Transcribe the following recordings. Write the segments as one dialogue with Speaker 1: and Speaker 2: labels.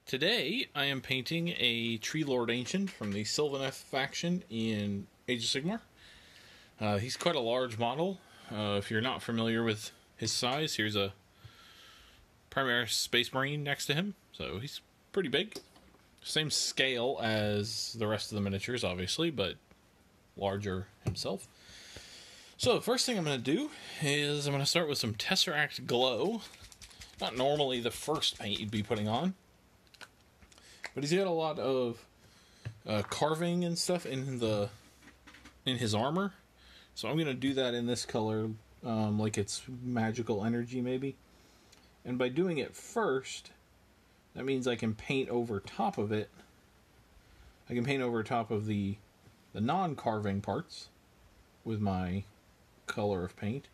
Speaker 1: Today, I am painting a Treelord Ancient from the Sylvaneth faction in Age of Sigmar. He's quite a large model. If you're not familiar with his size, here's a Primaris Space Marine next to him. So he's pretty big. Same scale as the rest of the miniatures, obviously, but larger himself. So the first thing I'm going to do is I'm going to start with some Tesseract Glow. Not normally the first paint you'd be putting on, but he's got a lot of carving and stuff in his armor. So I'm going to do that in this color, like it's magical energy maybe. And by doing it first, that means I can paint over top of it. I can paint over top of the non-carving parts with my color of paint.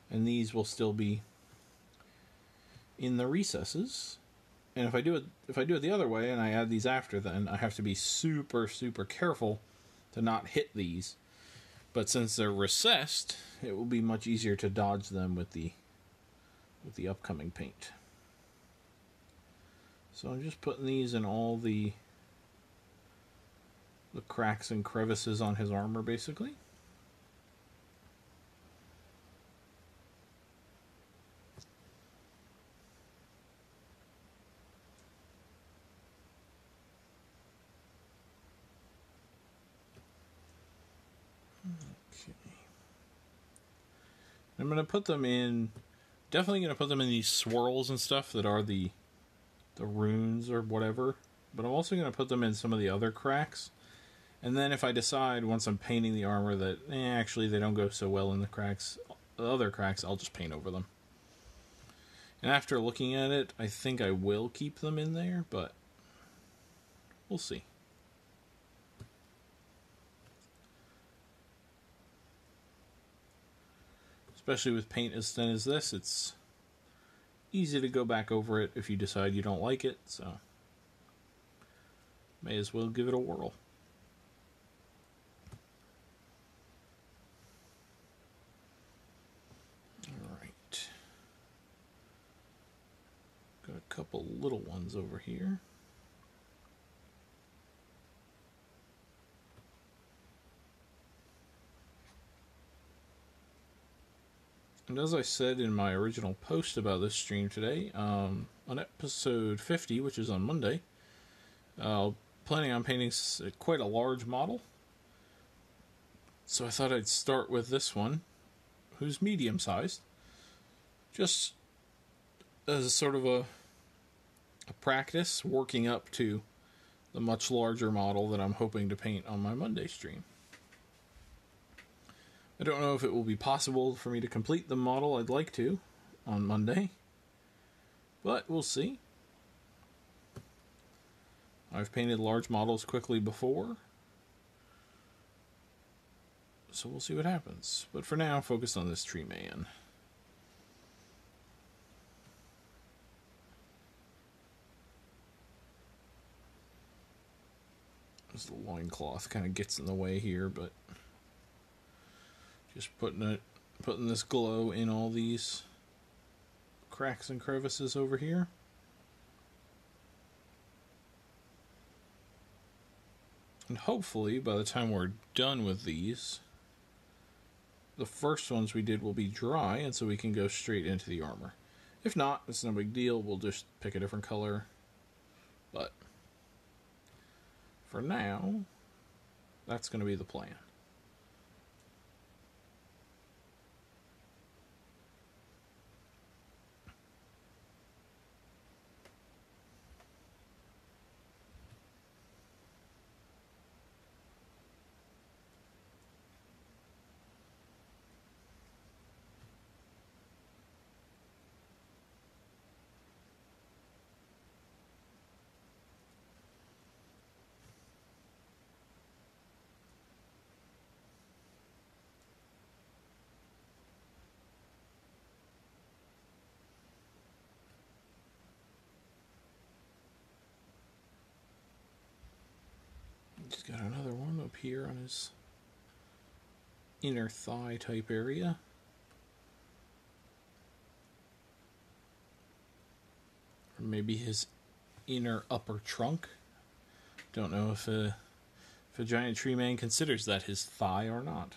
Speaker 1: And these will still be in the recesses. And if I do it the other way and I add these after, then I have to be super careful to not hit these. But since they're recessed, it will be much easier to dodge them with the upcoming paint. So I'm just putting these in all the cracks and crevices on his armor, basically. I'm going to put them in, definitely going to put them in these swirls and stuff that are the runes or whatever, but I'm also going to put them in some of the other cracks. And then if I decide once I'm painting the armor that actually they don't go so well in the other cracks, I'll just paint over them. And after looking at it, I think I will keep them in there, but we'll see. Especially with paint as thin as this, it's easy to go back over it if you decide you don't like it, so may as well give it a whirl. Alright. Got a couple little ones over here. And as I said in my original post about this stream today, on episode 50, which is on Monday, planning on painting quite a large model. So I thought I'd start with this one, who's medium-sized, just as a sort of a practice, working up to the much larger model that I'm hoping to paint on my Monday stream. I don't know if it will be possible for me to complete the model I'd like to on Monday, but we'll see. I've painted large models quickly before, so we'll see what happens. But for now, focus on this tree man. As the loincloth kind of gets in the way here, but just putting this glow in all these cracks and crevices over here. And hopefully, by the time we're done with these, the first ones we did will be dry, and so we can go straight into the armor. If not, it's no big deal. We'll just pick a different color. But for now, that's going to be the plan. He's got another one up here on his inner thigh type area. Or maybe his inner upper trunk. Don't know if a giant tree man considers that his thigh or not.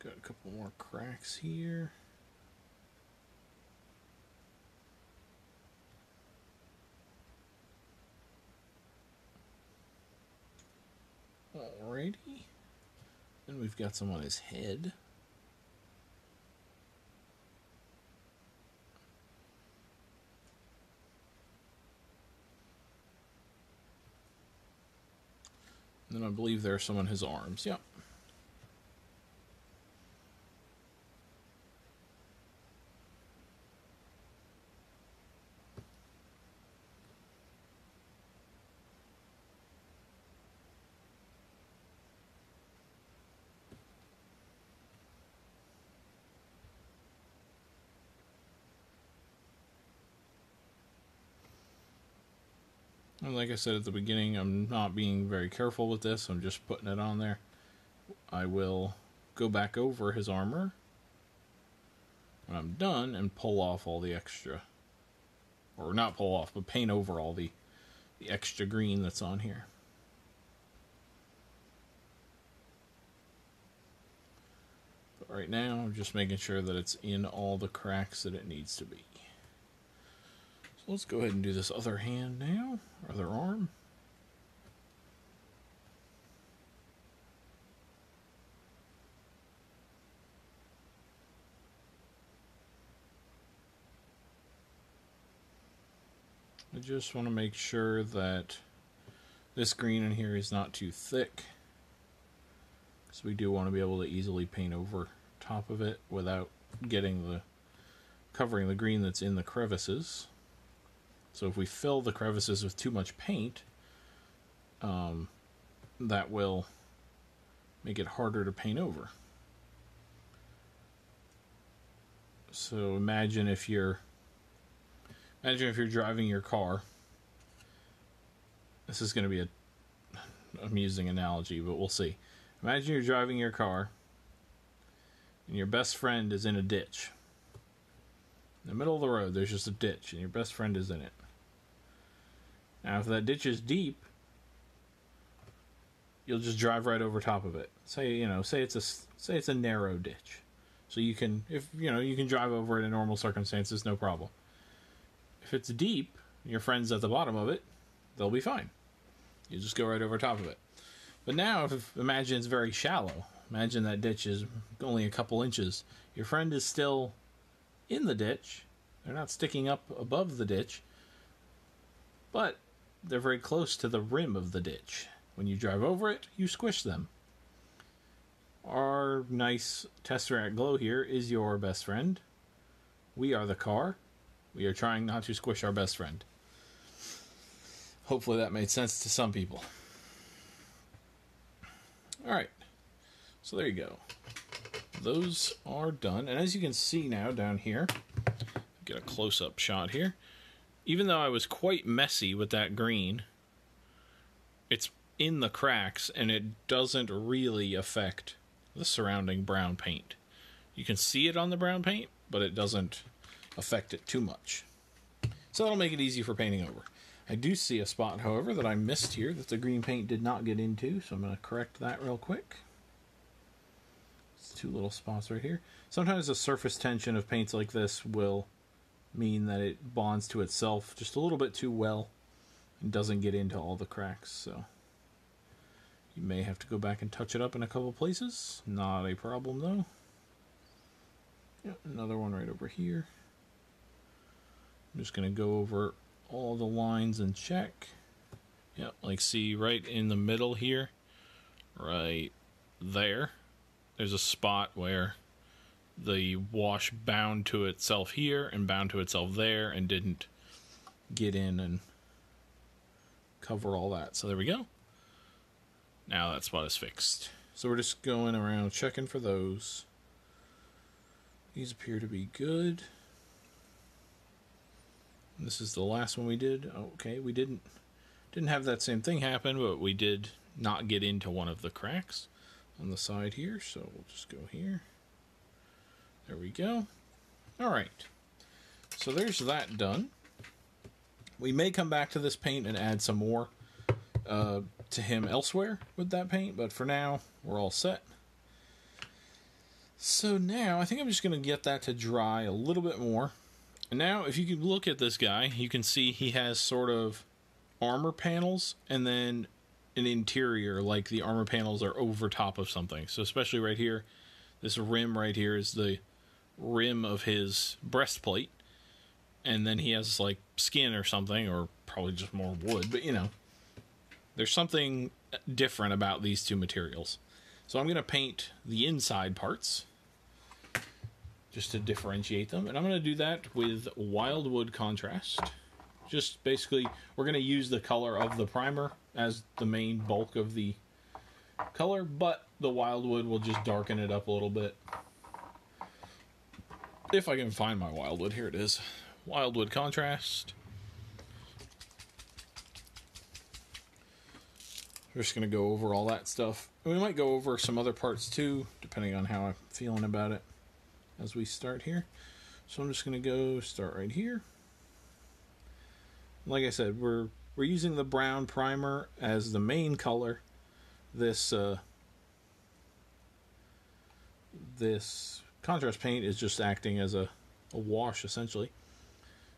Speaker 1: Got a couple more cracks here. Alrighty. Then we've got some on his head. And then I believe there's some on his arms. Yep. And like I said at the beginning, I'm not being very careful with this. I'm just putting it on there. I will go back over his armor when I'm done and pull off all the extra. Or not pull off, but paint over all the extra green that's on here. But right now, I'm just making sure that it's in all the cracks that it needs to be. So let's go ahead and do this other hand now. Other arm. I just want to make sure that this green in here is not too thick, because we do want to be able to easily paint over top of it without getting covering the green that's in the crevices. So if we fill the crevices with too much paint, that will make it harder to paint over. So imagine if you're driving your car. This is going to be an amusing analogy, but we'll see. Imagine you're driving your car and your best friend is in a ditch. In the middle of the road, there's just a ditch and your best friend is in it. Now, if that ditch is deep, you'll just drive right over top of it. Say it's a narrow ditch. So you can drive over it in normal circumstances, no problem. If it's deep, your friend's at the bottom of it, they'll be fine. You just go right over top of it. But now, imagine it's very shallow. Imagine that ditch is only a couple inches. Your friend is still in the ditch. They're not sticking up above the ditch. But they're very close to the rim of the ditch. When you drive over it, you squish them. Our nice Tesseract Glow here is your best friend. We are the car. We are trying not to squish our best friend. Hopefully that made sense to some people. Alright. So there you go. Those are done. And as you can see now down here, get a close-up shot here. Even though I was quite messy with that green, it's in the cracks and it doesn't really affect the surrounding brown paint. You can see it on the brown paint, but it doesn't affect it too much. So that'll make it easy for painting over. I do see a spot, however, that I missed here that the green paint did not get into, so I'm going to correct that real quick. It's two little spots right here. Sometimes the surface tension of paints like this will mean that it bonds to itself just a little bit too well and doesn't get into all the cracks, so you may have to go back and touch it up in a couple places. Not a problem though. Yep, another one right over here. I'm just going to go over all the lines and check. Yep, like see right in the middle here, right there, there's a spot where the wash bound to itself here and bound to itself there and didn't get in and cover all that. So there we go. Now that spot is fixed. So we're just going around checking for those. These appear to be good. This is the last one we did. Okay, we didn't have that same thing happen, but we did not get into one of the cracks on the side here. So we'll just go here. There we go. All right. So there's that done. We may come back to this paint and add some more to him elsewhere with that paint, but for now, we're all set. So now, I think I'm just going to get that to dry a little bit more. And now, if you can look at this guy, you can see he has sort of armor panels and then an interior, like the armor panels are over top of something. So especially right here, this rim right here is the rim of his breastplate. And then he has like skin or something, or probably just more wood, but you know, there's something different about these two materials. So I'm going to paint the inside parts just to differentiate them. And I'm going to do that with Wildwood Contrast. Just basically, we're going to use the color of the primer as the main bulk of the color, but the Wildwood will just darken it up a little bit. If I can find my Wildwood, here it is. Wildwood Contrast. We're just going to go over all that stuff. And we might go over some other parts too, depending on how I'm feeling about it as we start here. So I'm just going to go start right here. Like I said, we're using the brown primer as the main color. This contrast paint is just acting as a wash, essentially.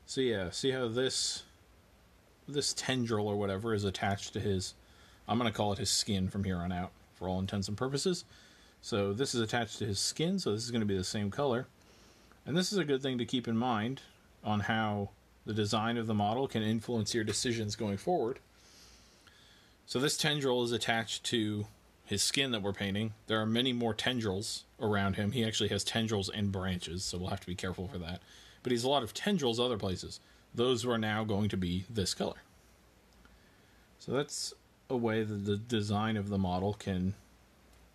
Speaker 1: So yeah, see how this tendril or whatever is attached to his, I'm going to call it his skin from here on out for all intents and purposes. So this is attached to his skin, so this is going to be the same color. And this is a good thing to keep in mind on how the design of the model can influence your decisions going forward. So this tendril is attached to his skin that we're painting. There are many more tendrils around him. He actually has tendrils and branches, so we'll have to be careful for that. But he has a lot of tendrils other places. Those are now going to be this color. So that's a way that the design of the model can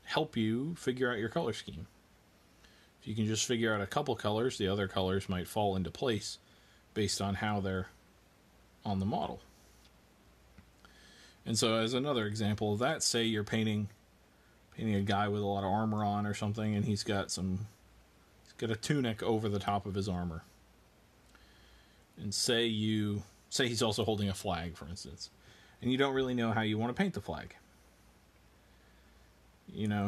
Speaker 1: help you figure out your color scheme. If you can just figure out a couple colors, the other colors might fall into place based on how they're on the model. And so as another example of that, say you're painting a guy with a lot of armor on or something, and he's got a tunic over the top of his armor. And say he's also holding a flag, for instance, and you don't really know how you want to paint the flag. You know,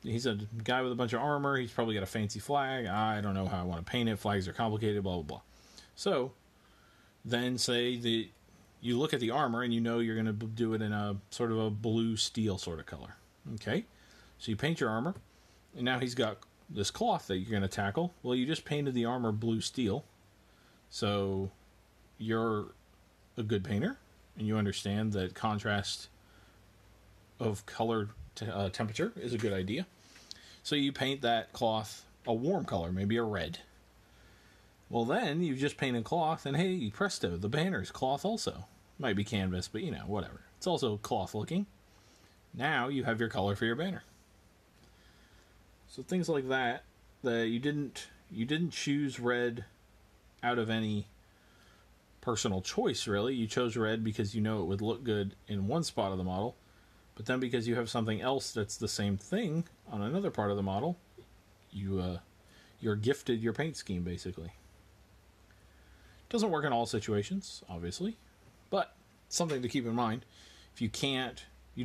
Speaker 1: he's a guy with a bunch of armor, he's probably got a fancy flag, I don't know how I want to paint it, flags are complicated, blah, blah, blah. So, then say that you look at the armor and you know you're going to do it in a sort of a blue steel sort of color. Okay? So you paint your armor, and now he's got this cloth that you're going to tackle. Well, you just painted the armor blue steel, so you're a good painter, and you understand that contrast of color temperature is a good idea. So you paint that cloth a warm color, maybe a red. Well, then you've just painted cloth, and hey, presto, the banner's cloth also. Might be canvas, but you know, whatever. It's also cloth looking. Now you have your color for your banner. So things like that you didn't choose red out of any personal choice, really. You chose red because you know it would look good in one spot of the model, but then because you have something else that's the same thing on another part of the model, you're gifted your paint scheme, basically. Doesn't work in all situations, obviously, but something to keep in mind. If you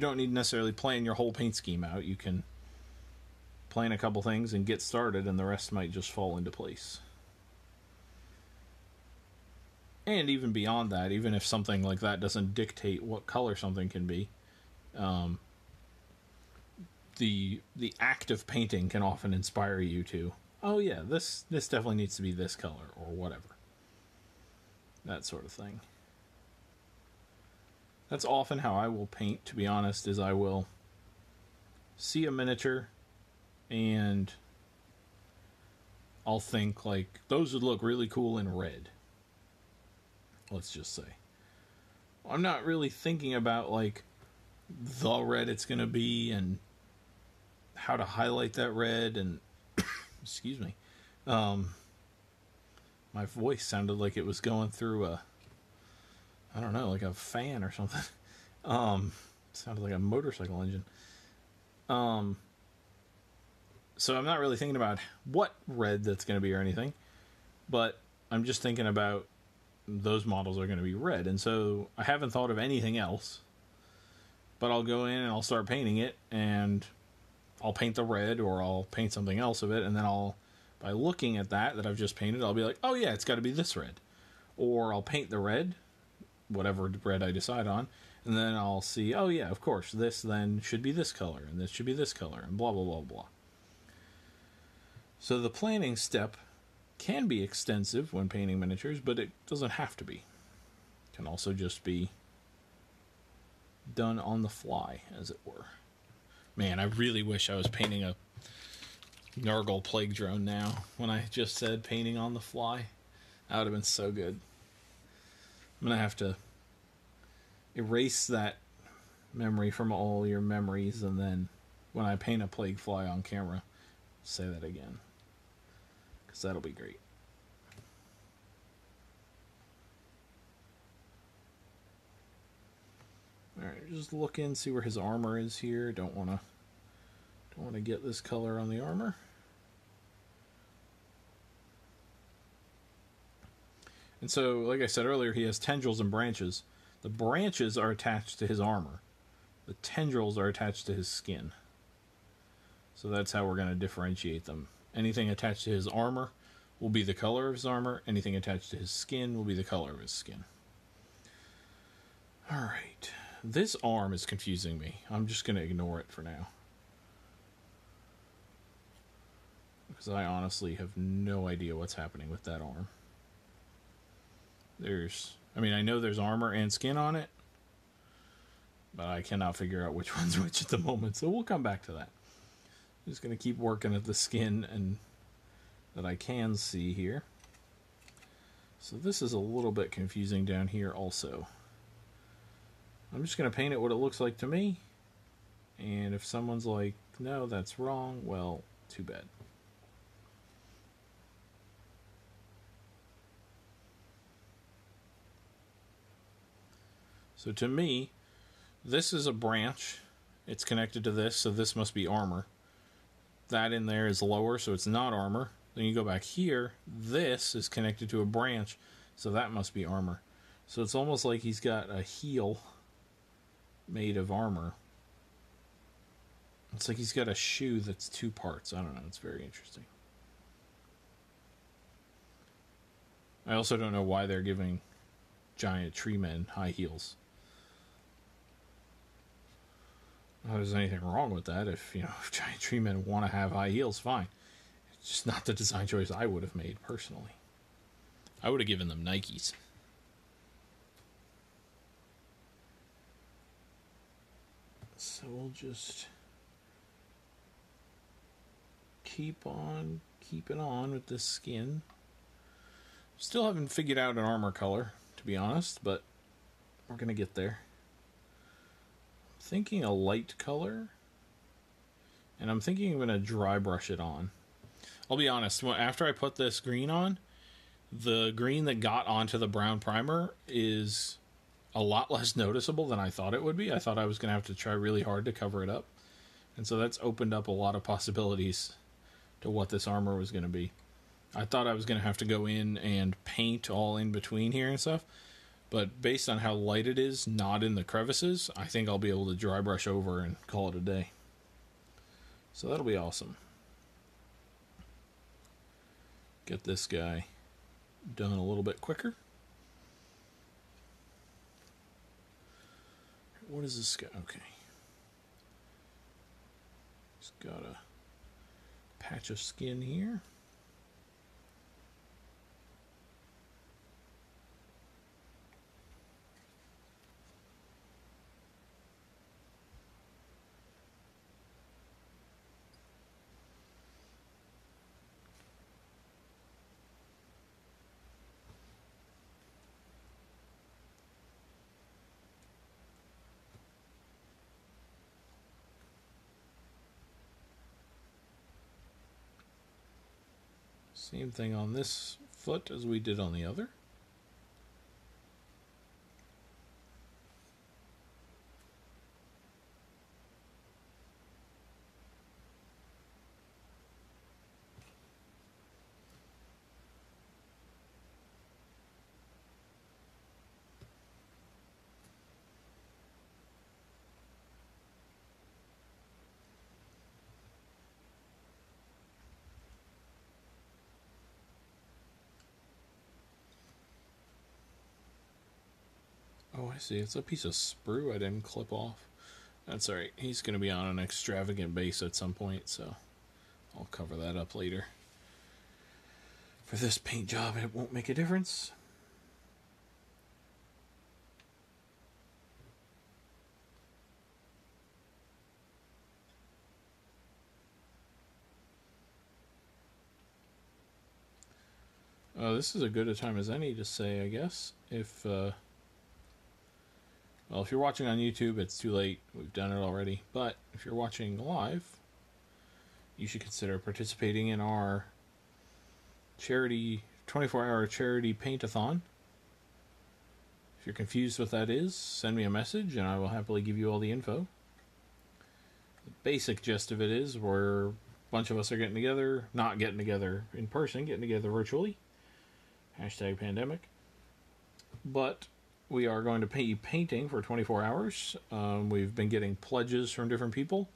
Speaker 1: don't need to necessarily plan your whole paint scheme out. You can plan a couple things and get started, and the rest might just fall into place. And even beyond that, even if something like that doesn't dictate what color something can be, the act of painting can often inspire you to, oh yeah, this definitely needs to be this color, or whatever. That sort of thing. That's often how I will paint, to be honest, is I will see a miniature and I'll think, like, those would look really cool in red. Let's just say. I'm not really thinking about, like, the red it's going to be and how to highlight that red, and excuse me, my voice sounded like it was going through a, I don't know, like a fan or something. Sounded like a motorcycle engine. So I'm not really thinking about what red that's going to be or anything, but I'm just thinking about those models are going to be red. And so I haven't thought of anything else, but I'll go in and I'll start painting it, and I'll paint the red, or I'll paint something else of it, and then by looking at that I've just painted, I'll be like, oh yeah, it's got to be this red. Or I'll paint the red, whatever red I decide on, and then I'll see, oh yeah, of course, this then should be this color, and this should be this color, and blah, blah, blah, blah. So the planning step can be extensive when painting miniatures, but it doesn't have to be. It can also just be done on the fly, as it were. Man, I really wish I was painting a Nurgle plague drone now, when I just said painting on the fly. That would have been so good. I'm going to have to erase that memory from all your memories, and then when I paint a plague fly on camera, say that again. Because that'll be great. Alright, just look in, see where his armor is here. Don't want to get this color on the armor. And so, like I said earlier, he has tendrils and branches. The branches are attached to his armor. The tendrils are attached to his skin. So that's how we're going to differentiate them. Anything attached to his armor will be the color of his armor. Anything attached to his skin will be the color of his skin. Alright. This arm is confusing me. I'm just going to ignore it for now. Because I honestly have no idea what's happening with that arm. I know there's armor and skin on it, but I cannot figure out which one's which at the moment, so we'll come back to that. I'm just going to keep working at the skin and that I can see here. So this is a little bit confusing down here also. I'm just going to paint it what it looks like to me, and if someone's like, no, that's wrong, well, too bad. So to me, this is a branch. It's connected to this, so this must be armor. That in there is lower, so it's not armor. Then you go back here, this is connected to a branch, so that must be armor. So it's almost like he's got a heel made of armor. It's like he's got a shoe that's two parts. I don't know, it's very interesting. I also don't know why they're giving giant tree men high heels. Not that there's anything wrong with that. If giant tree men want to have high heels, fine. It's just not the design choice I would have made personally. I would have given them Nikes. So we'll just keep on keeping on with this skin. Still haven't figured out an armor color, to be honest, but we're going to get there. Thinking a light color, and I'm thinking I'm going to dry brush it on. I'll be honest, after I put this green on, the green that got onto the brown primer is a lot less noticeable than I thought it would be. I thought I was going to have to try really hard to cover it up, and so that's opened up a lot of possibilities to what this armor was going to be. I thought I was going to have to go in and paint all in between here and stuff, but based on how light it is, not in the crevices, I think I'll be able to dry brush over and call it a day. So that'll be awesome. Get this guy done a little bit quicker. What is this guy? Okay. He's got a patch of skin here. Same thing on this foot as we did on the other. Oh, I see. It's a piece of sprue I didn't clip off. That's alright. He's going to be on an extravagant base at some point, so I'll cover that up later. For this paint job, it won't make a difference. This is as good a time as any to say, I guess. Well, if you're watching on YouTube, it's too late. We've done it already. But if you're watching live, you should consider participating in our charity 24-hour charity paint-a-thon. If you're confused what that is, send me a message and I will happily give you all the info. The basic gist of it is we're a bunch of us are getting together, not getting together in person, getting together virtually. #pandemic. But we are going to be painting for 24 hours. We've been getting pledges from different people.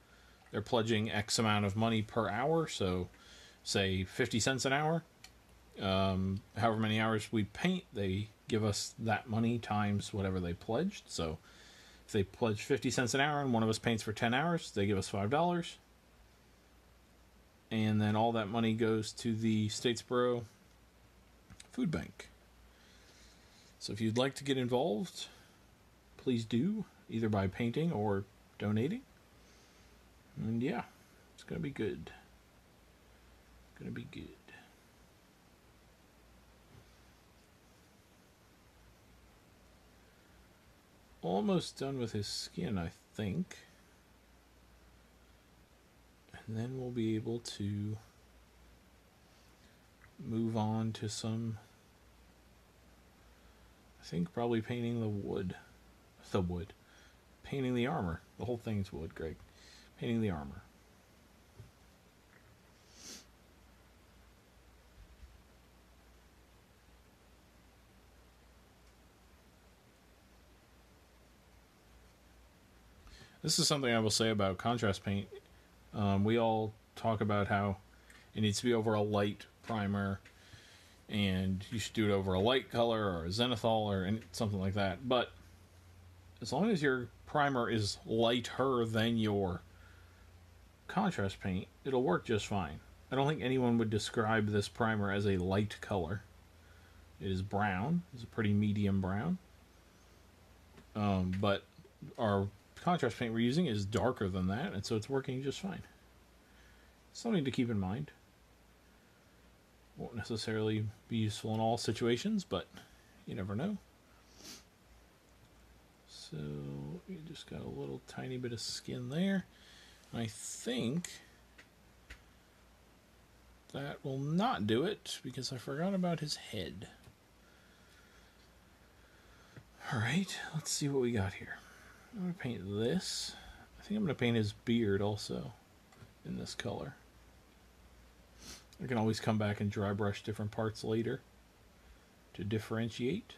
Speaker 1: They're pledging X amount of money per hour, so say 50 cents an hour. However many hours we paint, they give us that money times whatever they pledged. So if they pledge 50 cents an hour and one of us paints for 10 hours, they give us $5. And then all that money goes to the Statesboro Food Bank. So if you'd like to get involved, please do, either by painting or donating. And yeah, it's going to be good. Going to be good. Almost done with his skin, I think. And then we'll be able to move on to some, I think probably painting the wood. Painting the armor. The whole thing's wood, Greg. Painting the armor. This is something I will say about contrast paint. We all talk about how it needs to be over a light primer, and you should do it over a light color or a zenithal or something like that. But as long as your primer is lighter than your contrast paint, it'll work just fine. I don't think anyone would describe this primer as a light color. It is brown. It's a pretty medium brown. But our contrast paint we're using is darker than that, and so it's working just fine. Something to keep in mind. Won't necessarily be useful in all situations, but you never know. So you just got a little tiny bit of skin there. I think that will not do it because I forgot about his head. Alright, let's see what we got here. I'm going to paint this. I think I'm going to paint his beard also in this color. I can always come back and dry brush different parts later to differentiate.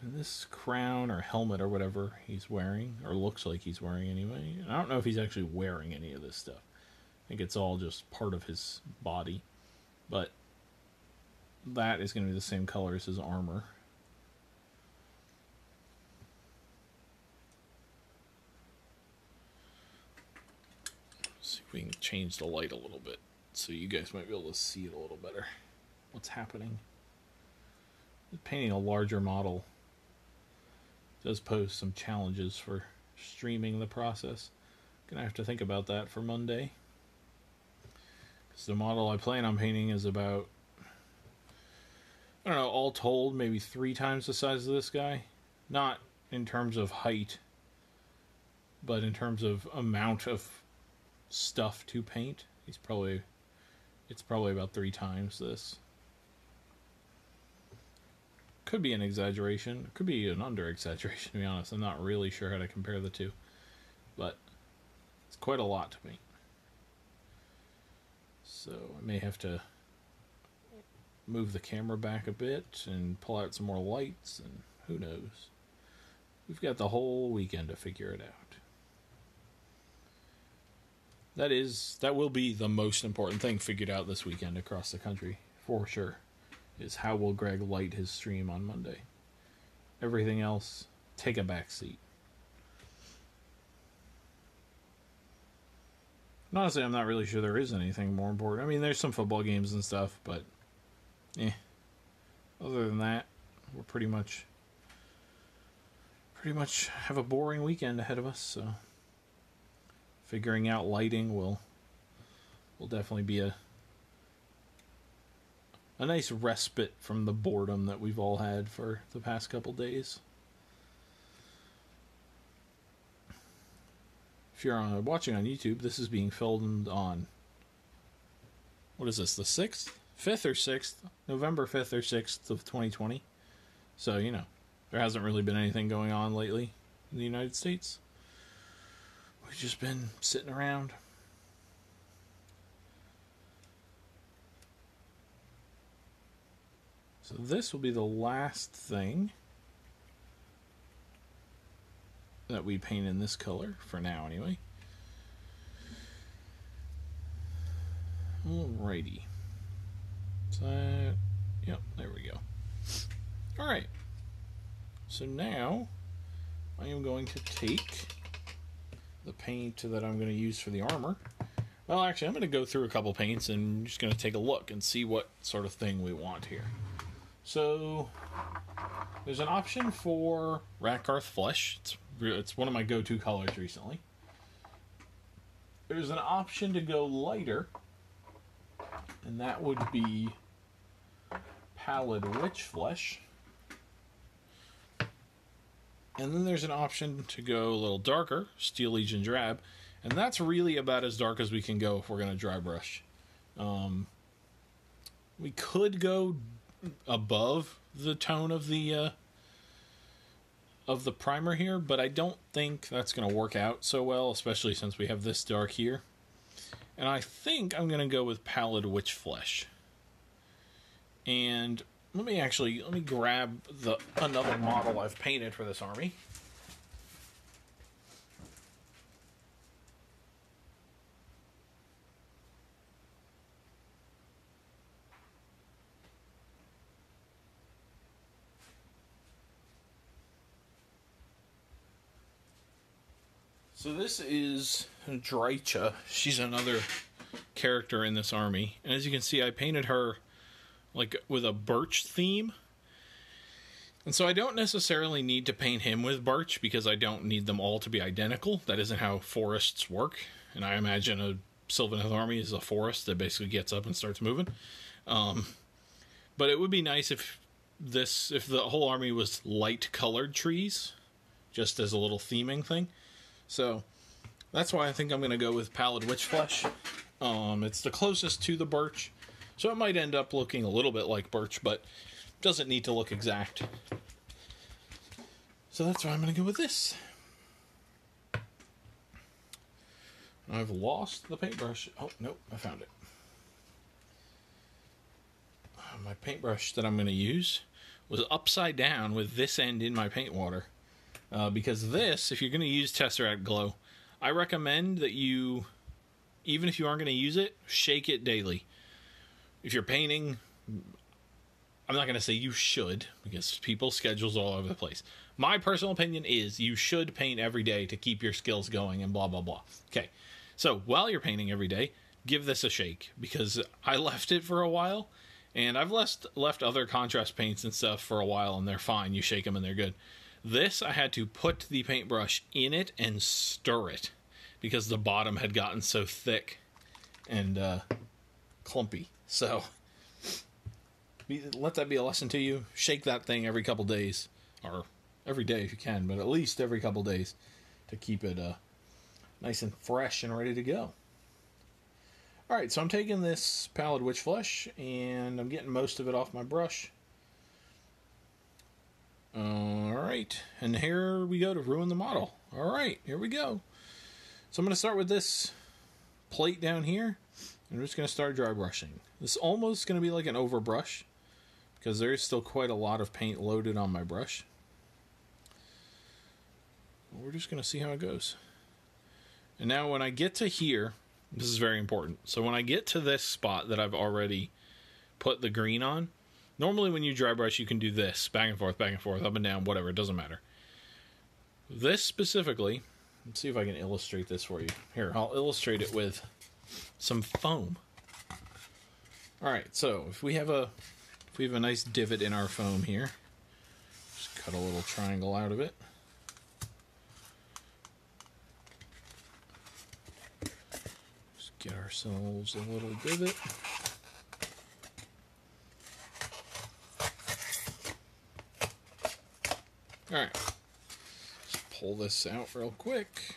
Speaker 1: And this crown or helmet or whatever he's wearing, or looks like he's wearing anyway. I don't know if he's actually wearing any of this stuff. I think it's all just part of his body. But that is going to be the same color as his armor. See if we can change the light a little bit so you guys might be able to see it a little better. What's happening? Painting a larger model does pose some challenges for streaming the process. Gonna have to think about that for Monday. Because the model I plan on painting is about, I don't know, all told, maybe 3 times the size of this guy. Not in terms of height, but in terms of amount of stuff to paint. It's probably about 3 times this. Could be an exaggeration. Could be an under-exaggeration, to be honest. I'm not really sure how to compare the two. But it's quite a lot to paint. So I may have to move the camera back a bit and pull out some more lights, and who knows. We've got the whole weekend to figure it out. That will be the most important thing figured out this weekend across the country, for sure, is how will Greg light his stream on Monday. Everything else, take a back seat. Honestly, I'm not really sure there is anything more important. I mean, there's some football games and stuff, but other than that, we're pretty much have a boring weekend ahead of us, so figuring out lighting will definitely be a nice respite from the boredom that we've all had for the past couple days. If you're watching on YouTube, this is being filmed on, what is this, the 6th? 5th or 6th? November 5th or 6th of 2020. So, there hasn't really been anything going on lately in the United States. We've just been sitting around. So this will be the last thing that we paint in this color, for now anyway. Alrighty. So, yep, there we go. Alright. So now, I am going to take the paint that I'm going to use for the armor. Well, actually, I'm going to go through a couple paints and I'm just going to take a look and see what sort of thing we want here. So, there's an option for Rakarth Flesh. It's one of my go-to colors recently. There's an option to go lighter, and that would be Pallid Witch Flesh. And then there's an option to go a little darker, Steel Legion Drab, and that's really about as dark as we can go if we're going to dry brush. We could go above the tone of the primer here, but I don't think that's going to work out so well, especially since we have this dark here. And I think I'm going to go with Pallid Witch Flesh. And let me grab another model I've painted for this army. So this is Drycha. She's another character in this army. And as you can see, I painted her like with a birch theme. And so I don't necessarily need to paint him with birch because I don't need them all to be identical. That isn't how forests work. And I imagine a Sylvaneth army is a forest that basically gets up and starts moving. But it would be nice if the whole army was light colored trees, just as a little theming thing. So that's why I think I'm going to go with Pallid Witch Flesh. It's the closest to the birch, so it might end up looking a little bit like birch, but doesn't need to look exact. So that's why I'm going to go with this. I've lost the paintbrush. Oh, nope, I found it. My paintbrush that I'm going to use was upside down with this end in my paint water. Because this, if you're going to use Tesseract Glow, I recommend that you, even if you aren't going to use it, shake it daily. If you're painting, I'm not going to say you should, because people's schedules are all over the place. My personal opinion is you should paint every day to keep your skills going and blah, blah, blah. Okay, so while you're painting every day, give this a shake, because I left it for a while, and I've left other contrast paints and stuff for a while, and they're fine. You shake them and they're good. This, I had to put the paintbrush in it and stir it because the bottom had gotten so thick and clumpy. So, let that be a lesson to you. Shake that thing every couple days, or every day if you can, but at least every couple days to keep it nice and fresh and ready to go. Alright, so I'm taking this Pallid Witch Flesh, and I'm getting most of it off my brush. Alright, and here we go to ruin the model. Alright, here we go. So I'm going to start with this plate down here. I'm just going to start dry brushing. This is almost going to be like an overbrush, because there is still quite a lot of paint loaded on my brush. We're just going to see how it goes. And now when I get to here, this is very important. So when I get to this spot that I've already put the green on, normally when you dry brush you can do this, back and forth, up and down, whatever, it doesn't matter. This specifically, let's see if I can illustrate this for you. Here, I'll illustrate it with some foam. Alright, so if we have a nice divot in our foam here, just cut a little triangle out of it. Just get ourselves a little divot. Alright, just pull this out real quick.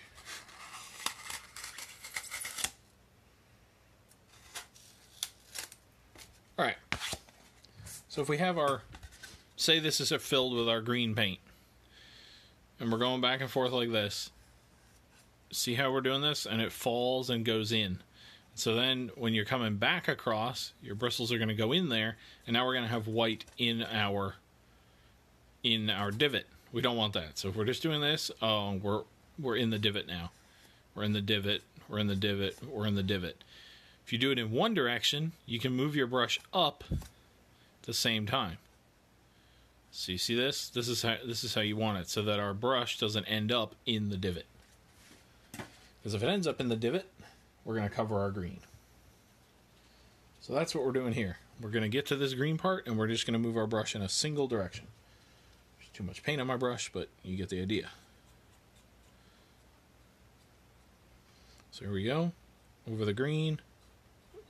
Speaker 1: Alright, so if we have our, say this is filled with our green paint, and we're going back and forth like this, see how we're doing this? And it falls and goes in. So then when you're coming back across, your bristles are going to go in there, and now we're going to have white in our divot. We don't want that. So if we're just doing this, we're in the divot now. We're in the divot, we're in the divot, we're in the divot. If you do it in one direction, you can move your brush up at the same time. So you see this? This is how you want it, so that our brush doesn't end up in the divot. Because if it ends up in the divot, we're going to cover our green. So that's what we're doing here. We're going to get to this green part, and we're just going to move our brush in a single direction. Too much paint on my brush, but you get the idea. So here we go, over the green,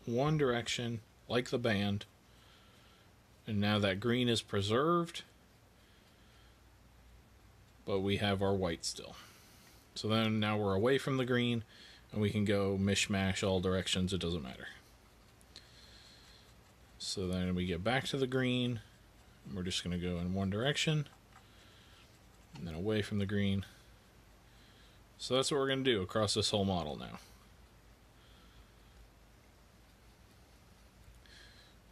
Speaker 1: one direction, like the band, and now that green is preserved, but we have our white still. So then now we're away from the green, and we can go mishmash all directions, it doesn't matter. So then we get back to the green, and we're just going to go in one direction, and then away from the green. So that's what we're going to do across this whole model now.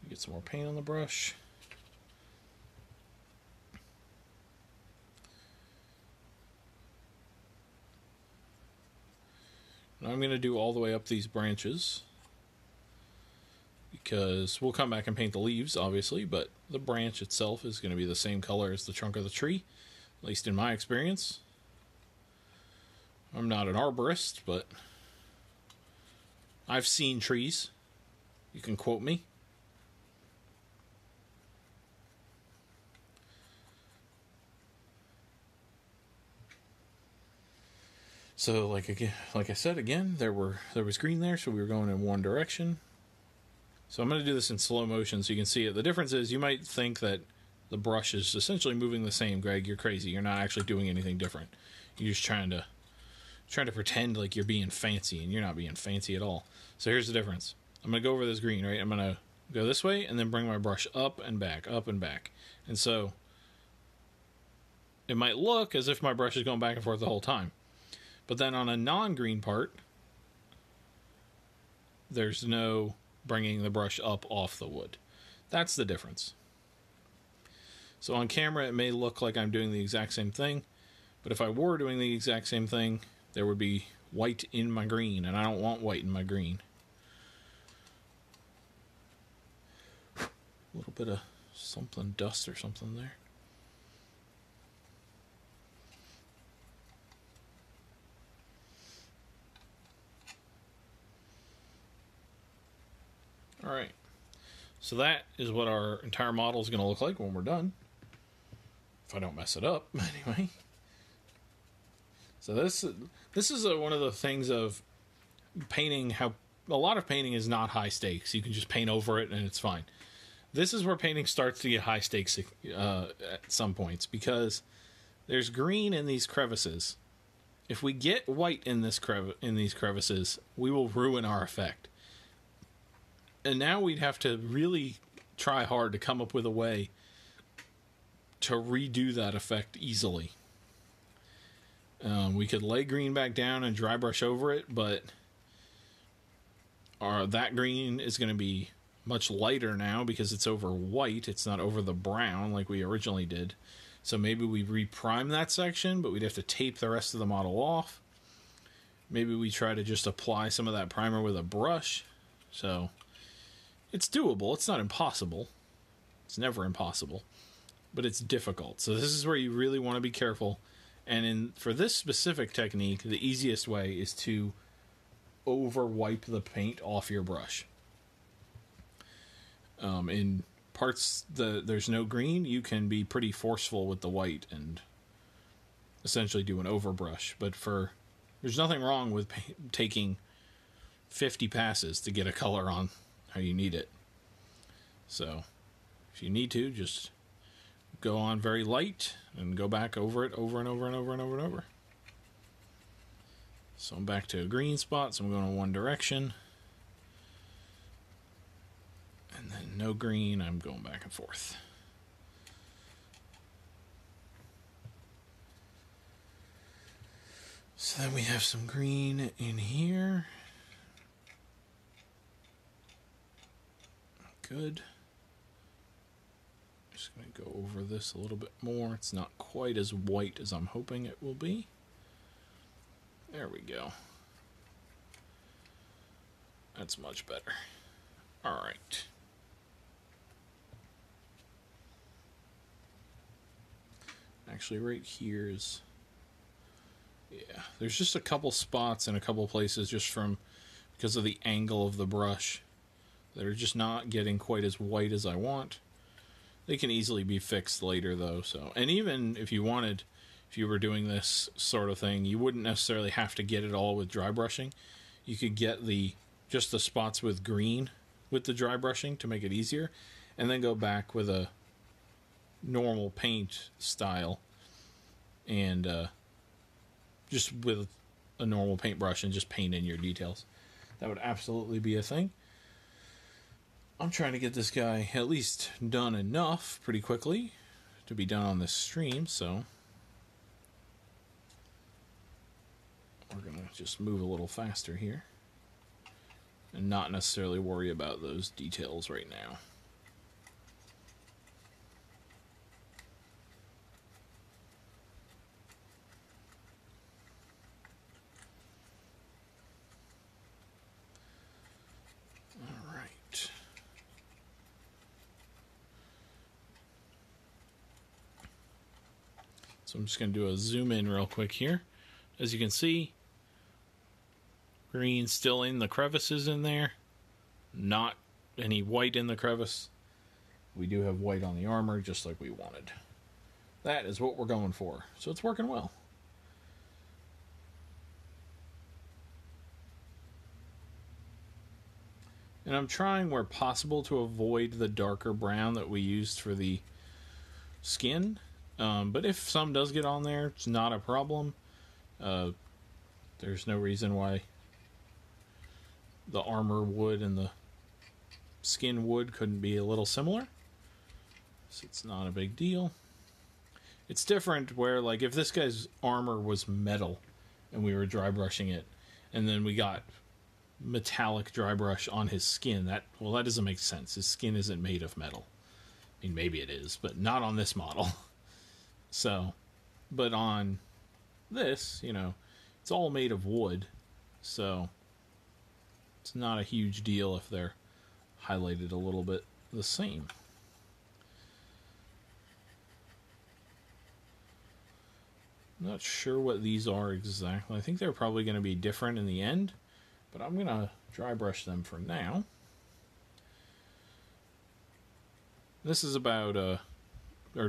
Speaker 1: Get some more paint on the brush. Now I'm going to do all the way up these branches, because we'll come back and paint the leaves, obviously, but the branch itself is going to be the same color as the trunk of the tree. At least in my experience. I'm not an arborist, but I've seen trees. You can quote me. So like I said again, there was green there, so we were going in one direction. So I'm going to do this in slow motion so you can see it. The difference is you might think that the brush is essentially moving the same. Greg, you're crazy. You're not actually doing anything different. You're just trying to pretend like you're being fancy, and you're not being fancy at all. So here's the difference. I'm going to go over this green, right? I'm going to go this way and then bring my brush up and back, up and back. And so it might look as if my brush is going back and forth the whole time. But then on a non-green part, there's no bringing the brush up off the wood. That's the difference. So on camera, it may look like I'm doing the exact same thing, but if I were doing the exact same thing, there would be white in my green, and I don't want white in my green. A little bit of something, dust or something there. Alright, so that is what our entire model is going to look like when we're done. If I don't mess it up, anyway. So this is one of the things of painting, how a lot of painting is not high stakes. You can just paint over it and it's fine. This is where painting starts to get high stakes at some points, because there's green in these crevices. If we get white in these crevices, we will ruin our effect. And now we'd have to really try hard to come up with a way to redo that effect easily. We could lay green back down and dry brush over it, but that green is going to be much lighter now because it's over white. It's not over the brown like we originally did. So maybe we reprime that section, but we'd have to tape the rest of the model off. Maybe we try to just apply some of that primer with a brush. So it's doable. It's not impossible. It's never impossible, but it's difficult. So this is where you really want to be careful. And for this specific technique, the easiest way is to over-wipe the paint off your brush. In parts there's no green, you can be pretty forceful with the white and essentially do an overbrush. But there's nothing wrong with taking 50 passes to get a color on how you need it. So if you need to, just go on very light and go back over it over and over and over and over and over. So I'm back to a green spot, so I'm going in one direction. And then no green, I'm going back and forth. So then we have some green in here. Good. Just going to go over this a little bit more. It's not quite as white as I'm hoping it will be. There we go. That's much better. All right. Actually, right here is... yeah, there's just a couple spots in a couple places just because of the angle of the brush that are just not getting quite as white as I want. They can easily be fixed later, though. So, and even if you wanted, if you were doing this sort of thing, you wouldn't necessarily have to get it all with dry brushing. You could get just the spots with green with the dry brushing to make it easier, and then go back with a normal paint style and just with a normal paintbrush and just paint in your details. That would absolutely be a thing. I'm trying to get this guy at least done enough pretty quickly to be done on this stream, so we're going to just move a little faster here and not necessarily worry about those details right now. So I'm just going to do a zoom in real quick here. As you can see, green still in the crevices in there. Not any white in the crevice. We do have white on the armor, just like we wanted. That is what we're going for. So it's working well. And I'm trying where possible to avoid the darker brown that we used for the skin. But if some does get on there, it's not a problem. There's no reason why the armor wood and the skin wood couldn't be a little similar. So it's not a big deal. It's different where, like, if this guy's armor was metal and we were dry brushing it, and then we got metallic dry brush on his skin, that doesn't make sense. His skin isn't made of metal. I mean, maybe it is, but not on this model. So, but on this, it's all made of wood, so it's not a huge deal if they're highlighted a little bit the same. I'm not sure what these are exactly. I think they're probably going to be different in the end, but I'm going to dry brush them for now. This is about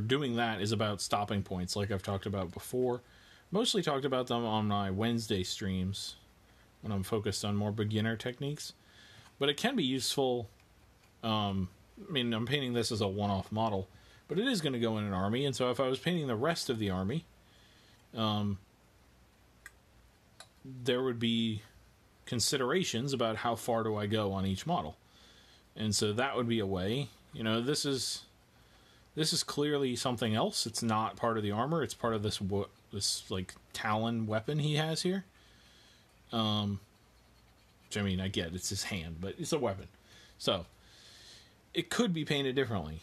Speaker 1: doing that is about stopping points, like I've talked about before. Mostly talked about them on my Wednesday streams when I'm focused on more beginner techniques. But it can be useful. I'm painting this as a one-off model, but it is going to go in an army, and so if I was painting the rest of the army, there would be considerations about how far do I go on each model. And so that would be a way. You know, this is clearly something else. It's not part of the armor. It's part of this like talon weapon he has here. Which I mean, I get it's his hand, but it's a weapon. So it could be painted differently.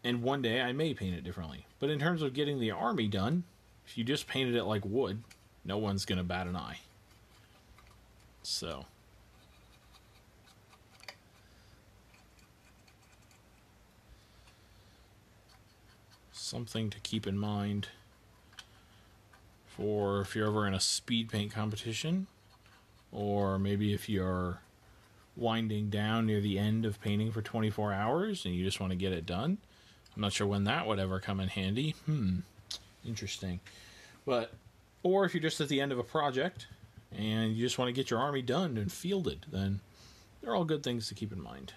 Speaker 1: And one day I may paint it differently. But in terms of getting the army done, if you just painted it like wood, no one's going to bat an eye. So something to keep in mind for if you're ever in a speed paint competition, or maybe if you're winding down near the end of painting for 24 hours and you just want to get it done. I'm not sure when that would ever come in handy. Interesting. But, or if you're just at the end of a project and you just want to get your army done and fielded, then they're all good things to keep in mind.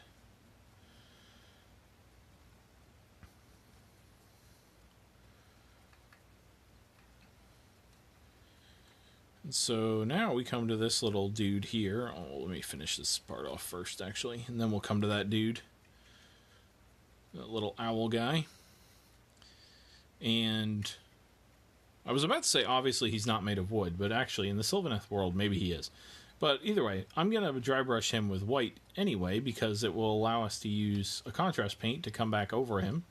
Speaker 1: And so now we come to this little dude here. Oh, let me finish this part off first, actually, and then we'll come to that dude. That little owl guy. And I was about to say, obviously, he's not made of wood, but actually, in the Sylvaneth world, maybe he is. But either way, I'm going to dry brush him with white anyway, because it will allow us to use a contrast paint to come back over him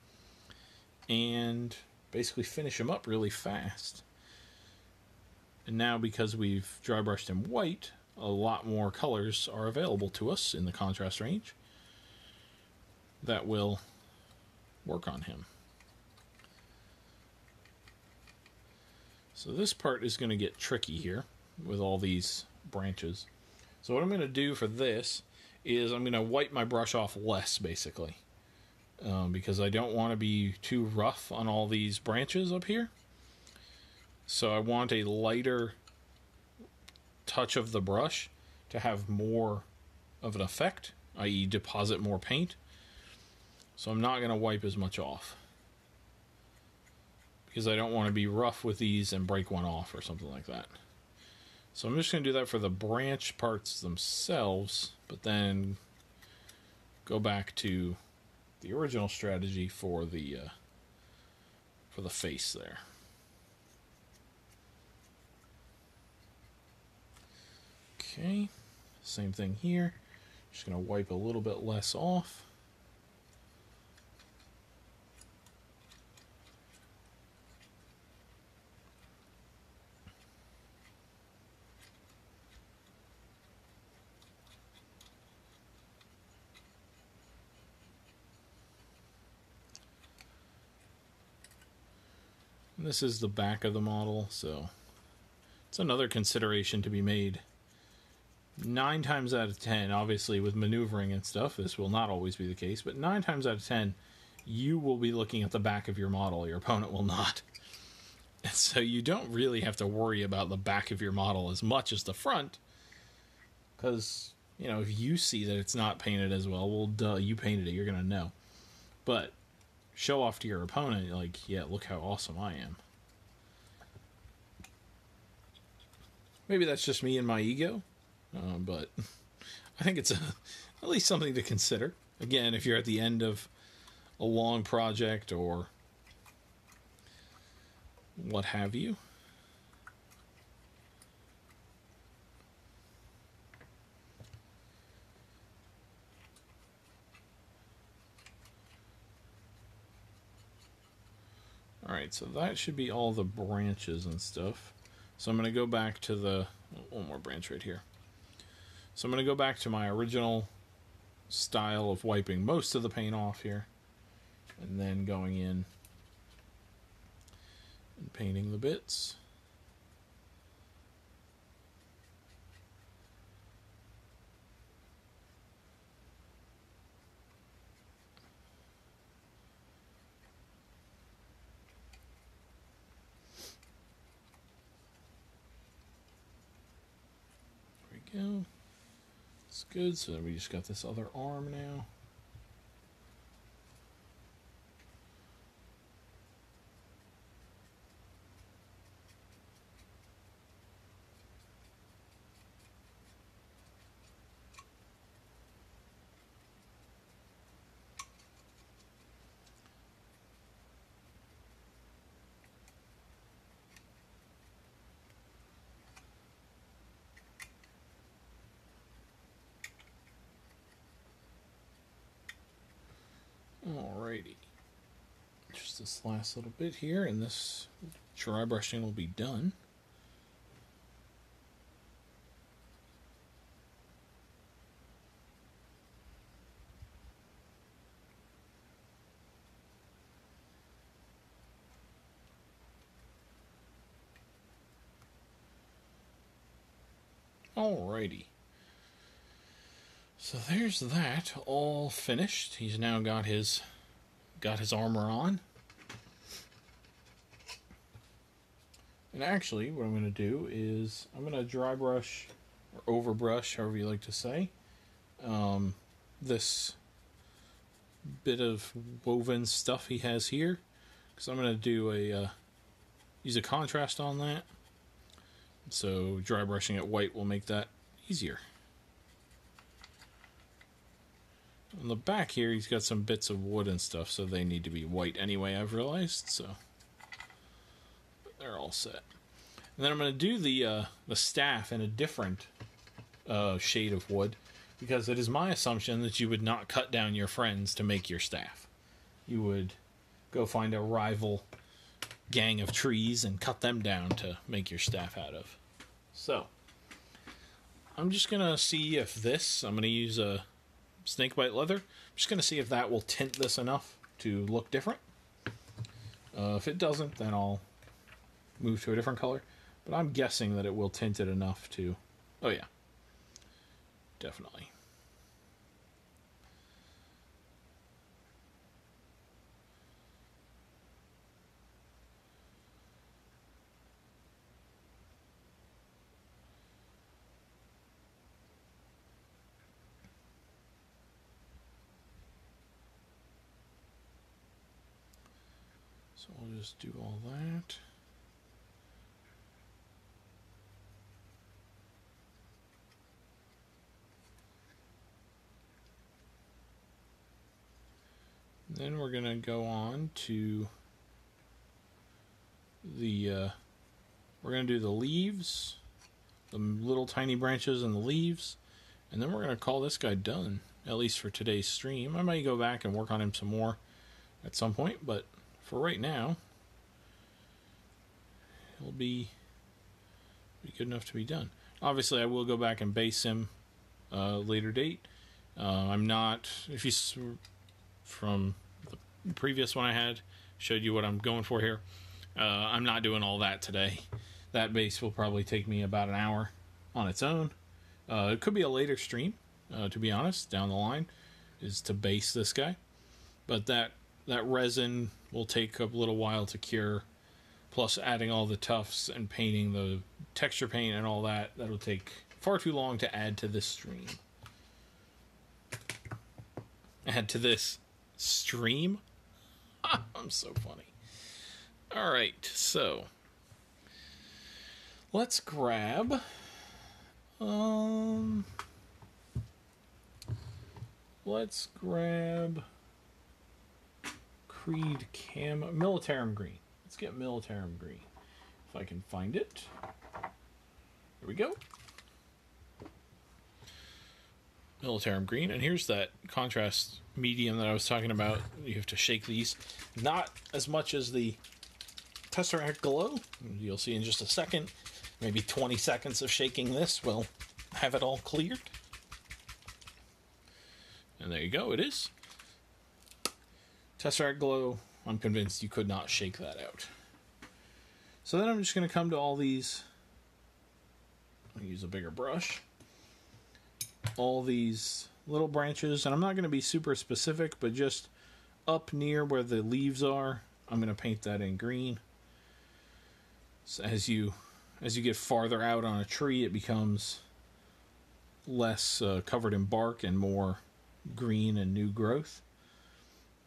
Speaker 1: and basically finish him up really fast. And now, because we've dry brushed him white, a lot more colors are available to us in the contrast range that will work on him. So this part is going to get tricky here with all these branches. So what I'm going to do for this is I'm going to wipe my brush off less, basically, because I don't want to be too rough on all these branches up here. So I want a lighter touch of the brush to have more of an effect, i.e. deposit more paint. So I'm not going to wipe as much off, because I don't want to be rough with these and break one off or something like that. So I'm just going to do that for the branch parts themselves, but then go back to the original strategy for the face there. Okay, same thing here. Just going to wipe a little bit less off. And this is the back of the model, so it's another consideration to be made. 9 times out of 10, obviously with maneuvering and stuff, this will not always be the case, but 9 times out of 10, you will be looking at the back of your model. Your opponent will not. And so you don't really have to worry about the back of your model as much as the front, because, you know, if you see that it's not painted as well duh, you painted it, you're going to know. But show off to your opponent, like, yeah, look how awesome I am. Maybe that's just me and my ego, but I think it's at least something to consider. Again, if you're at the end of a long project or what have you. Alright, so that should be all the branches and stuff. So I'm going to go back to the... one more branch right here. So I'm going to go back to my original style of wiping most of the paint off here. And then going in and painting the bits. Go. It's good, so we just got this other arm now. this last little bit here, and this dry brushing will be done. Alrighty. So there's that all finished. He's now got his armor on. And actually, what I'm going to do is I'm going to dry brush or overbrush, however you like to say, this bit of woven stuff he has here, because I'm going to do use a contrast on that. So dry brushing it white will make that easier. On the back here, he's got some bits of wood and stuff, so they need to be white anyway, I've realized. So they're all set. And then I'm going to do the staff in a different shade of wood, because it is my assumption that you would not cut down your friends to make your staff. You would go find a rival gang of trees and cut them down to make your staff out of. So I'm just going to see if this, I'm going to use a snakebite leather. I'm just going to see if that will tint this enough to look different. If it doesn't, then I'll move to a different color. But I'm guessing that it will tint it enough to... Oh yeah. Definitely. So I'll just do all that. Then we're going to go on to the, we're going to do the leaves, the little tiny branches and the leaves, and then we're going to call this guy done, at least for today's stream. I might go back and work on him some more at some point, but for right now, he'll be good enough to be done. Obviously, I will go back and base him later date. I'm not, if you from the previous one I had, showed you what I'm going for here. I'm not doing all that today. That base will probably take me about an hour on its own. It could be a later stream, to be honest, down the line, is to base this guy. But that resin will take a little while to cure, plus adding all the tufts and painting the texture paint and all that, that'll take far too long to add to this stream. Add to this stream? I'm so funny. Alright, so let's grab Creed Militarum Green. Let's get Militarum Green, if I can find it. Here we go. Militarum Green, and here's that contrast medium that I was talking about. You have to shake these, not as much as the Tesseract Glow. You'll see in just a second. Maybe 20 seconds of shaking this will have it all cleared. And there you go, it is. Tesseract Glow, I'm convinced you could not shake that out. So then I'm just going to come to all these. I'll use a bigger brush. All these little branches, and I'm not going to be super specific, but just up near where the leaves are, I'm going to paint that in green. So as you get farther out on a tree, it becomes less covered in bark and more green and new growth.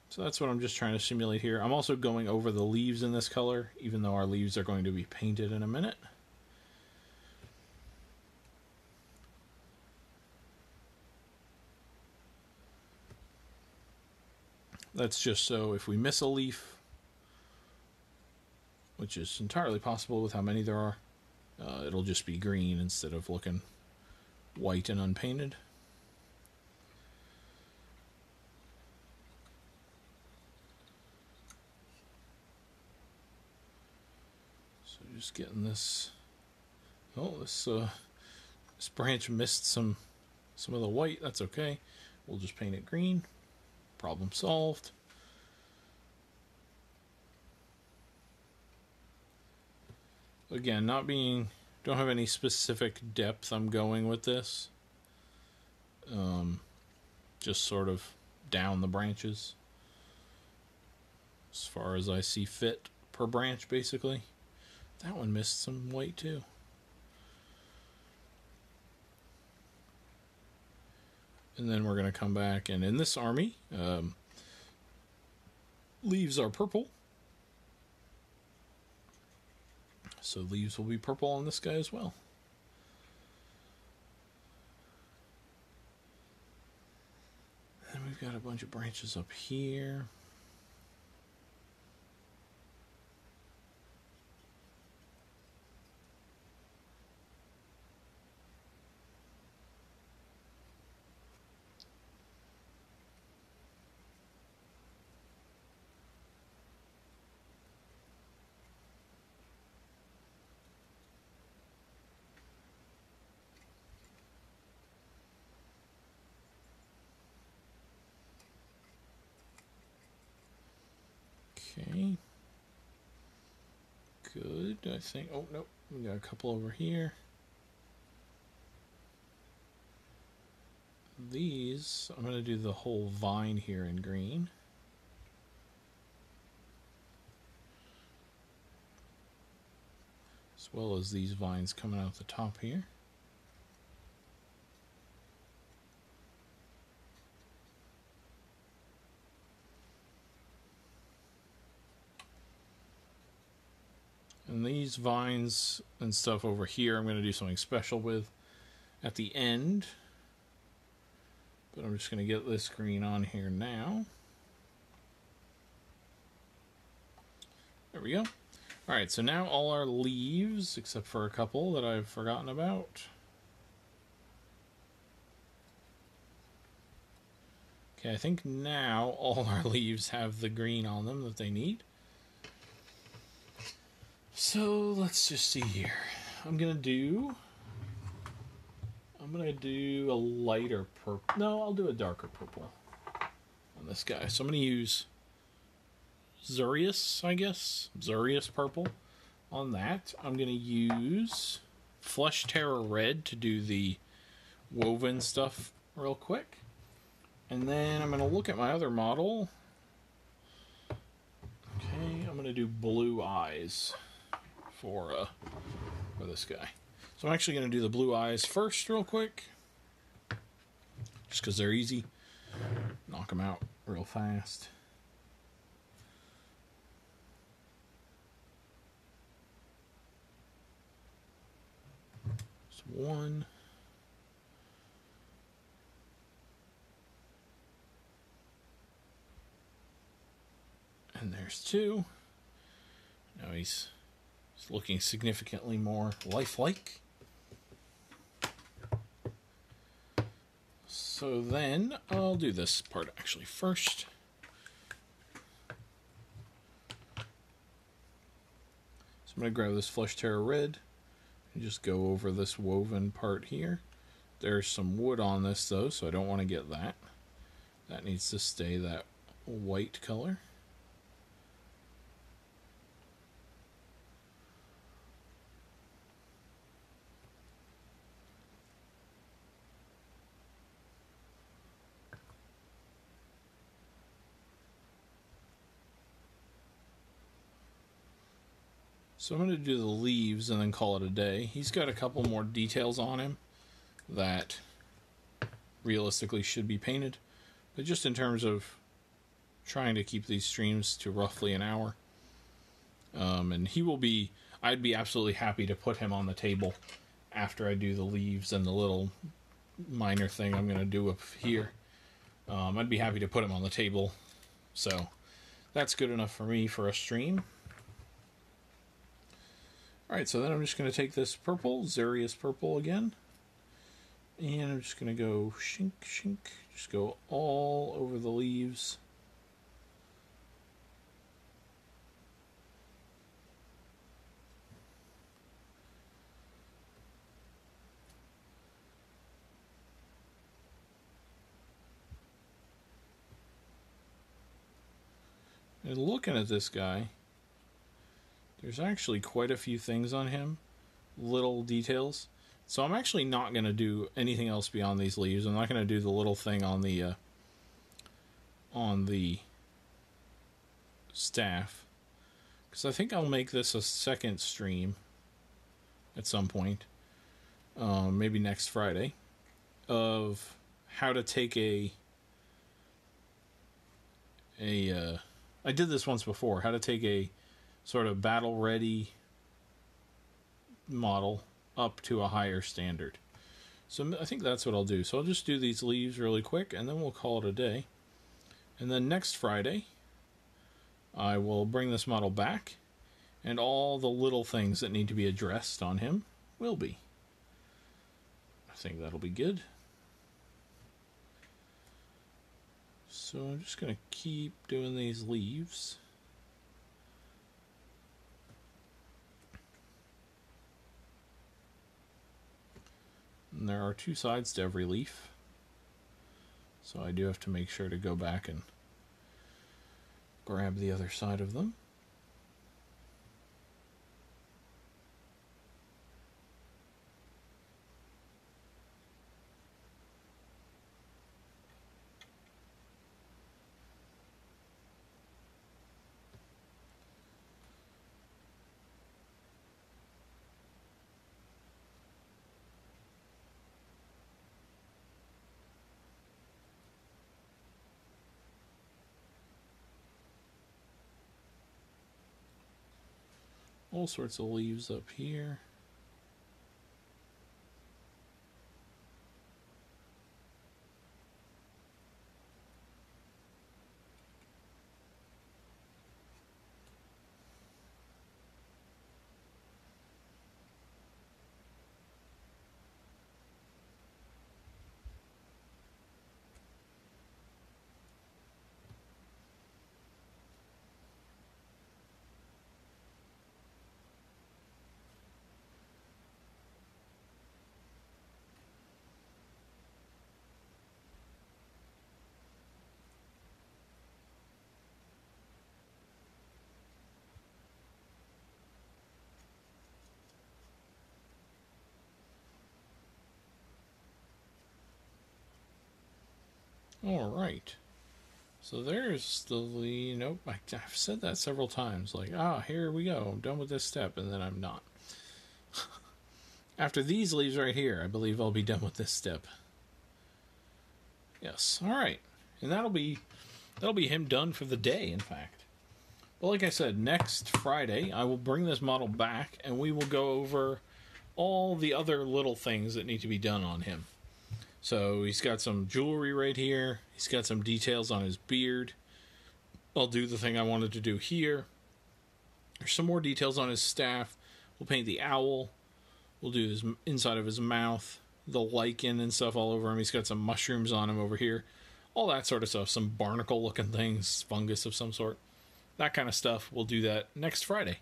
Speaker 1: So that's what I'm just trying to simulate here. I'm also going over the leaves in this color, even though our leaves are going to be painted in a minute. That's just so if we miss a leaf, which is entirely possible with how many there are, it'll just be green instead of looking white and unpainted. Just getting this. Oh, this branch missed some of the white. That's okay. We'll just paint it green. Problem solved. Again, don't have any specific depth I'm going with this. Just sort of down the branches as far as I see fit per branch, basically. That one missed some white too. And then we're going to come back, and in this army, leaves are purple. So leaves will be purple on this guy as well. And we've got a bunch of branches up here. Okay. Good, I think. Oh, nope. We got a couple over here. These, I'm going to do the whole vine here in green. As well as these vines coming out the top here. And these vines and stuff over here, I'm going to do something special with at the end. But I'm just going to get this green on here now. There we go. Alright, so now all our leaves, except for a couple that I've forgotten about. Okay, I think now all our leaves have the green on them that they need. So let's just see here. I'm gonna do a lighter purple. No, I'll do a darker purple on this guy. So I'm gonna use Zurius, I guess. Zurius purple on that. I'm gonna use Flesh Terror red to do the woven stuff real quick. And then I'm gonna look at my other model. Okay, I'm gonna do blue eyes for this guy. So I'm actually going to do the blue eyes first real quick. Just because they're easy. Knock them out real fast. Just one. And there's two. Now he's looking significantly more lifelike. So then I'll do this part actually first. So I'm going to grab this Flesh Terror red and just go over this woven part here. There's some wood on this though, so I don't want to get that. That needs to stay that white color. So I'm going to do the leaves and then call it a day. He's got a couple more details on him that realistically should be painted. But just in terms of trying to keep these streams to roughly an hour. And he will be, I'd be absolutely happy to put him on the table after I do the leaves and the little minor thing I'm going to do up here. I'd be happy to put him on the table. So that's good enough for me for a stream. Alright, so then I'm just going to take this purple, Zurius purple again, and I'm just going to go shink, shink, just go all over the leaves. And looking at this guy, there's actually quite a few things on him, little details. So I'm actually not going to do anything else beyond these leaves. I'm not going to do the little thing on the staff, because I think I'll make this a second stream at some point, maybe next Friday, of how to take I did this once before, how to take a sort of battle ready model up to a higher standard. So I think that's what I'll do. So I'll just do these leaves really quick, and then we'll call it a day. And then next Friday, I will bring this model back, and all the little things that need to be addressed on him will be. I think that'll be good. So I'm just going to keep doing these leaves. And there are two sides to every leaf, so I do have to make sure to go back and grab the other side of them. All sorts of leaves up here. Alright, so there's the leaf. Nope, I've said that several times, like, here we go, I'm done with this step, and then I'm not. After these leaves right here, I believe I'll be done with this step. Yes, alright, and that'll be him done for the day, in fact. But like I said, next Friday, I will bring this model back, and we will go over all the other little things that need to be done on him. So he's got some jewelry right here. He's got some details on his beard. I'll do the thing I wanted to do here. There's some more details on his staff. We'll paint the owl. We'll do his inside of his mouth, the lichen and stuff all over him. He's got some mushrooms on him over here. All that sort of stuff. Some barnacle-looking things, fungus of some sort. That kind of stuff. We'll do that next Friday.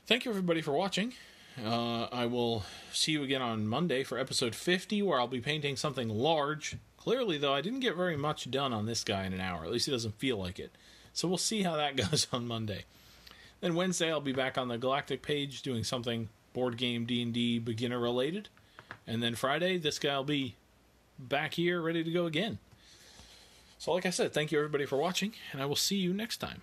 Speaker 1: Thank you, everybody, for watching. I will see you again on Monday for episode 50, where I'll be painting something large. Clearly, though, I didn't get very much done on this guy in an hour. At least it doesn't feel like it. So we'll see how that goes on Monday. Then Wednesday, I'll be back on the Galactic page doing something board game D&D beginner related. And then Friday, this guy will be back here ready to go again. So like I said, thank you everybody for watching, and I will see you next time.